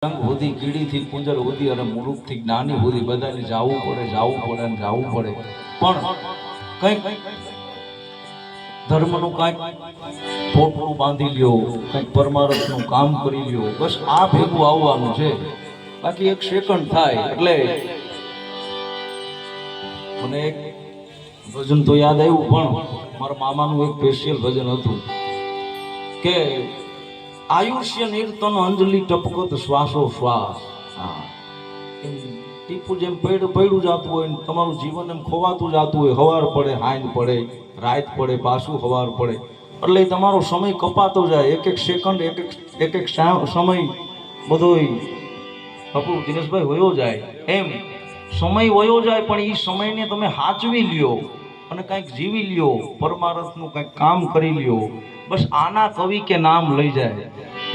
રંગ હોદી કીડીથી કુંજર હોદી અને મુરુખથી જ્ઞાની હોદી બધાને જાવું પડે અને જાવું પડે પણ કંઈક ધર્મનું કંઈક પોટલું બાંધી લ્યો, કંઈક પરમારથનું કામ કરી લ્યો, બસ આ ભેગું આવવાનું છે. બાકી એક સેકન્ડ થાય એટલે મને એક ભજન તો યાદ આવ્યું, પણ મારા મામાનું એક સ્પેશિયલ ભજન હતું કે આયુષ્ય નિર્તન અંજલિ ટપકત શ્વાસો શ્વાસ. ટીપું જેમ પડ્યું જતું હોય, તમારું જીવન એમ ખોવાતું જતું હોય, હવાર પડે હાંજ પડે રાત પડે પાછું હવાર પડે, એટલે તમારો સમય કપાતો જાય. એક એક સેકન્ડ એક એક સમય બધોય આપણું દિનેશભાઈ વયો જાય, એમ સમય વયો જાય. પણ એ સમયને તમે સાચવી લ્યો અને કંઈક જીવી લ્યો, પરમારથનું કંઈક કામ કરી લ્યો. બસ આના કવિ કે નામ લઈ જાય.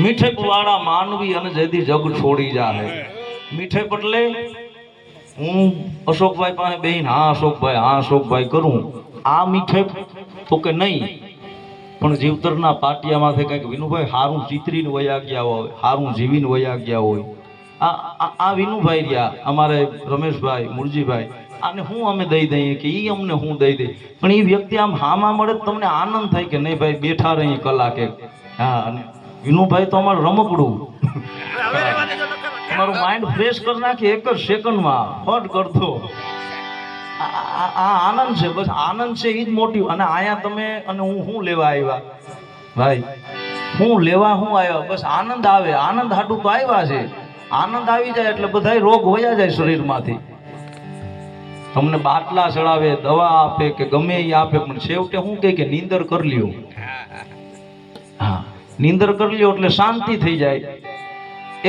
મીઠે વાળા માનવી અને જેથી જગ છોડી જાય. મીઠે એટલે હું અશોકભાઈ પાસે બેહીને હા અશોકભાઈ કરું, આ મીઠે તો કે નહીં, પણ જીવતરના પાટિયામાંથી કંઈક વિનુભાઈ હારું ચિતરીને વયા ગયા હોય, હારું જીવીને વયા ગયા હોય. આ વિનુભાઈ રહ્યા અમારે રમેશભાઈ મુરજીભાઈ, આને હું અમે દઈ દઈએ કે ઈ અમને હું દઈ દે, પણ એ વ્યક્તિ આમ હામાં મળે તમને આનંદ થાય કે નહીં ભાઈ બેઠા રહી કલાકે. હા, અને વિનુભાઈ તો અમારું રમકડું, તમારું માઇન્ડ ફ્રેશ કરી નાખે એક જ સેકન્ડમાં, ફટ કરતો. આ આનંદ છે, બસ આનંદ છે, એ જ મોટી. અને આયા તમે અને હું લેવા આવ્યા ભાઈ, હું લેવા હું આવ્યા, બસ આનંદ આવે, આનંદ હાટું તો આવ્યા છે. આનંદ આવી જાય એટલે બધાય રોગ વયા જાય શરીરમાંથી. તમને બાટલા ચડાવે, દવા આપે કે ગમે એ આપે, પણ છેવટે શું કહે કે નીંદર કરી લ્યો. હા, નીંદર કરી લ્યો એટલે શાંતિ થઈ જાય.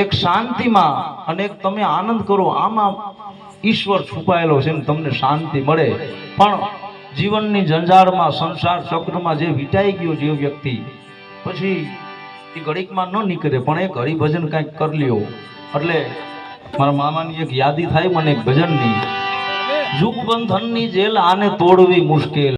એક શાંતિમાં અને એક તમે આનંદ કરો, આમાં ઈશ્વર છુપાયેલો છે ને તમને શાંતિ મળે. પણ જીવનની જંજાળમાં સંસાર ચક્રમાં જે વિટાઈ ગયો જે વ્યક્તિ, પછી એ ઘડીકમાં ન નીકળે. પણ એક હરિભજન કંઈક કરી લ્યો એટલે મારા મામાની એક યાદી થાય મને એક ભજનની. જુગ બંધનની જેલ આને તોડવી મુશ્કેલ.